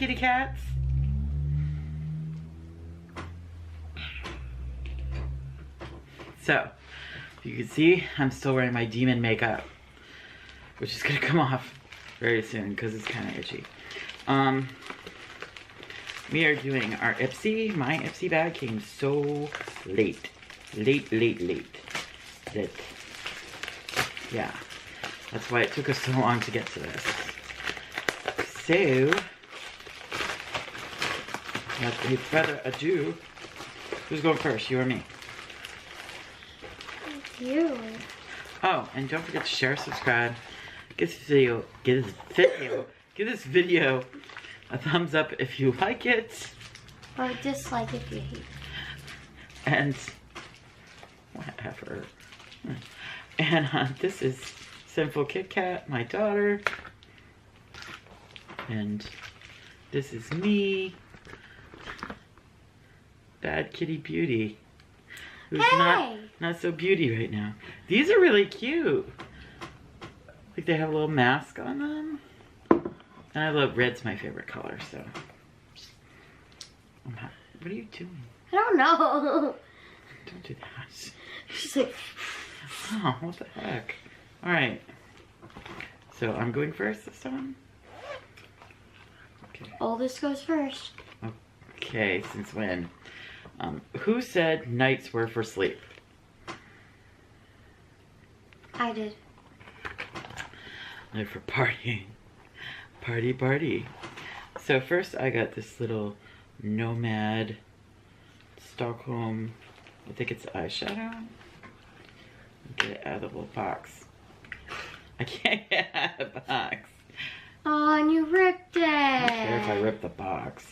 kitty cats. So, you can see I'm still wearing my demon makeup, which is gonna come off very soon because it's kind of itchy. We are doing our Ipsy. My Ipsy bag came so late. Late. Yeah, that's why it took us so long to get to this. So, without further ado, who's going first, you or me? You. Oh, and don't forget to share, subscribe, give this video a thumbs up if you like it. Or dislike if you hate it. And whatever. And this is Sinful Kit Kat, my daughter. And this is me, Bad Kitty Beauty, who's not so beauty right now. These are really cute. Like they have a little mask on them. And I love red's my favorite color, so. What are you doing? I don't know. Don't do that. She's like, oh, what the heck? Alright. So I'm going first this time? Okay. Oldest goes first. Okay, since when? Who said nights were for sleep? I did. They're for partying. Party. So first I got this little Nomad Stockholm, I think it's eyeshadow. Get it out of the little box. I can't get it out of the box. Oh, and you ripped it. I don't care if I rip the box.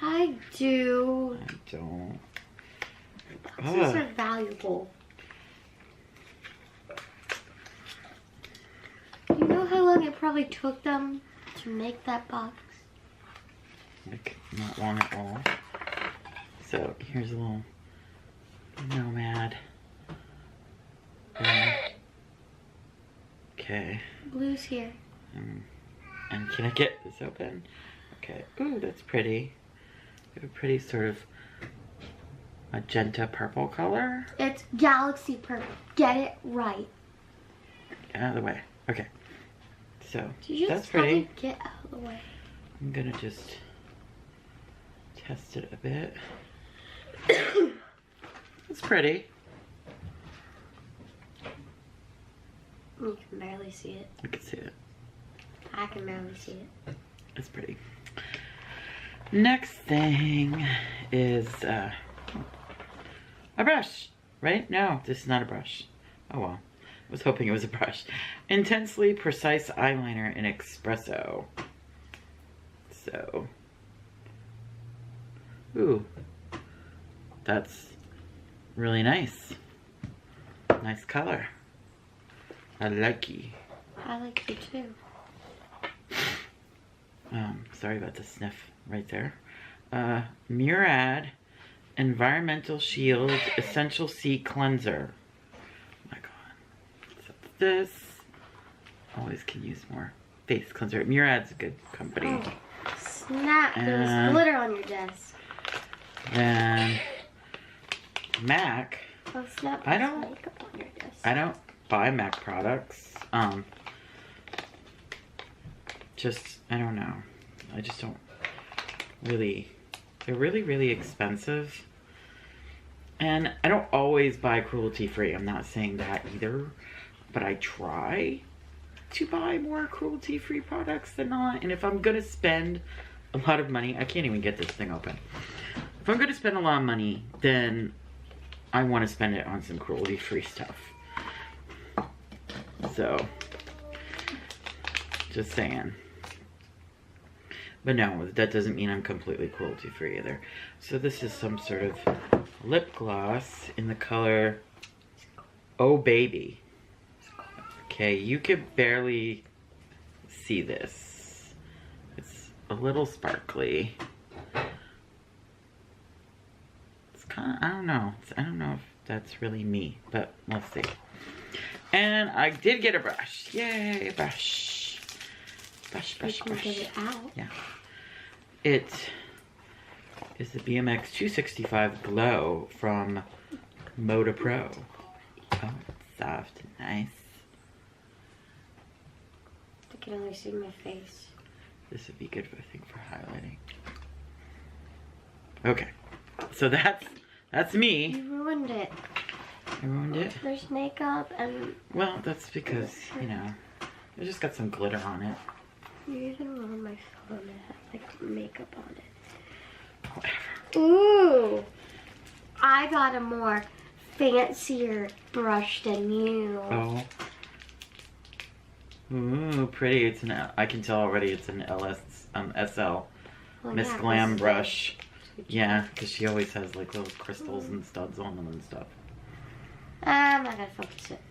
I do. I don't. Boxes are valuable. You know how long it probably took them to make that box? Like, not long at all. So, here's a little Nomad. Okay. Blue's here. And can I get this open? Okay. Ooh, that's pretty. We have a pretty sort of magenta purple color. It's galaxy purple. Get it right. Get out of the way. Okay. So, Did you that's just tell pretty. me get out of the way? I'm gonna just test it a bit. It's pretty. You can barely see it. You can see it. I can barely see it. It's pretty. Next thing is a brush, right? No, this is not a brush. Oh well. I was hoping it was a brush. Intensely Precise Eyeliner in Espresso. So, ooh, that's really nice. Nice color. I like you. I like you too. Sorry about the sniff right there. Murad Environmental Shield Essential C Cleanser. Oh my god. So this. Always can use more face cleanser. Murad's a good company. Oh, snap. There's glitter on your desk. And MAC. Oh, snap. I There's don't- makeup on your desk. I don't buy MAC products. Just, I don't know. I just don't really, they're really expensive. And I don't always buy cruelty free. I'm not saying that either, but I try to buy more cruelty free products than not. And if I'm gonna spend a lot of money, I can't even get this thing open. If I'm gonna spend a lot of money, then I want to spend it on some cruelty free stuff. So, just saying. But no, that doesn't mean I'm completely cruelty free either. So this is some sort of lip gloss in the color Oh Baby. Okay, you could barely see this. It's a little sparkly. It's kind of, I don't know. I don't know if that's really me, but we'll see. And I did get a brush. Yay, a brush. Brush. You can get it out. Yeah. It is the BMX 265 Glow from Moda Pro. Oh, it's soft and nice. I can only see my face. This would be good, I think, for highlighting. Okay, so that's me. You ruined it. I ruined it? There's makeup and... Well, that's because, you know, I just got some glitter on it. You're gonna ruin my phone. It has like makeup on it. Whatever. Ooh! I got a more fancier brush than you. Oh. Ooh, pretty. It's an, I can tell already it's an SL. Well, Miss yeah, Glam this is brush. it. Yeah, because she always has like little crystals and studs on them and stuff. I'm not gonna focus it.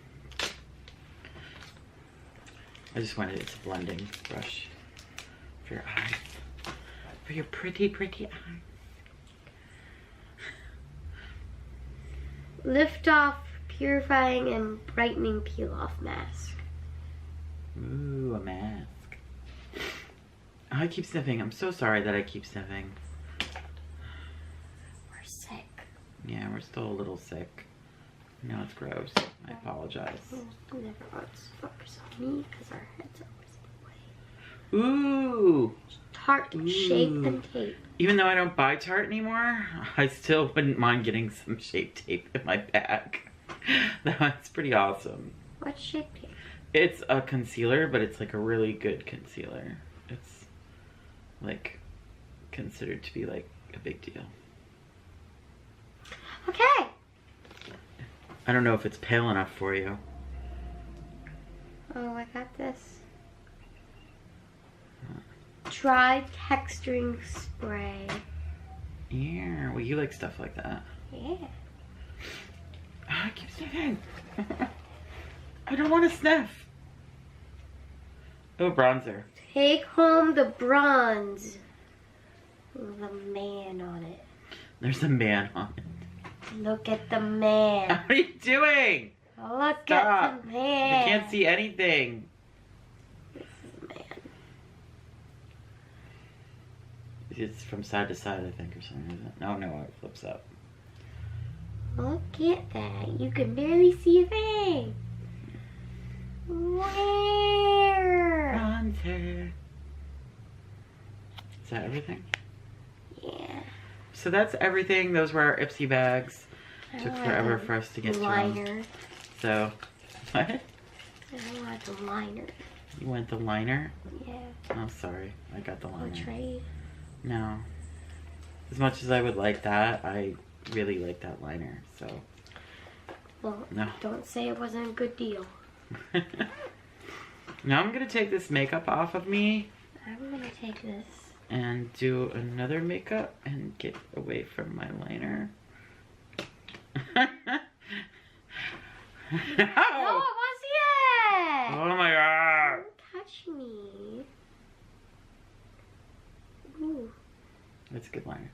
I just wanted it's a blending brush for your eyes. For your pretty, pretty eyes. Lift off purifying and brightening peel off mask. Ooh, a mask. Oh, I keep sniffing. I'm so sorry that I keep sniffing. We're sick. Yeah, we're still a little sick. No, it's gross. I apologize. Never wants to focus on me because our heads are always in the way. Ooh! Tarte shape and tape. Even though I don't buy Tarte anymore, I still wouldn't mind getting some shape tape in my bag. That's pretty awesome. What shape tape? It's a concealer, but it's like a really good concealer. It's like considered to be like a big deal. Okay. I don't know if it's pale enough for you. Oh, I got this. Dry texturing spray. Yeah, well, you like stuff like that. Yeah. Oh, I keep sniffing. I don't want to sniff. Oh, bronzer. Take home the bronze. With a man on it. There's a man on it. Look at the man. What are you doing? Look Stop. at the man. I can't see anything. This is the man. It's from side to side, I think, or something, isn't it? No, it flips up. Look at that. You can barely see a thing. Where? Bronzer. Is that everything? Yeah. So that's everything. Those were our Ipsy bags. I Took want forever a for us to get to them. liner. So, what? I want a liner. You want the liner? Yeah. Oh, sorry. I got the liner. Trade. No. As much as I would like that, I really like that liner, so. Well, No. don't say it wasn't a good deal. Now I'm going to take this makeup off of me I'm gonna take this. and do another makeup and get away from my liner. No, it wasn't yet. Oh my god! Don't touch me. Ooh. That's a good liner.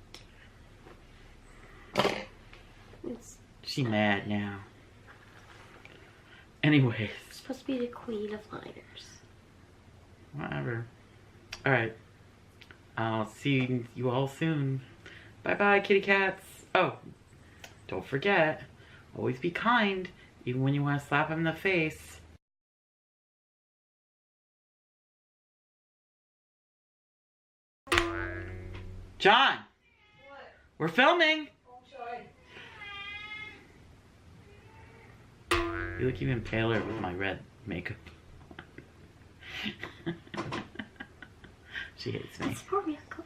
It's She mad now. Anyways, supposed to be the queen of liners. whatever. Alright. I'll see you all soon. Bye-bye, kitty cats. Oh, don't forget, always be kind, even when you want to slap him in the face. John! What? We're filming! Oh, sorry. You look even paler with my red makeup. She hates me. It's for me, Uncle.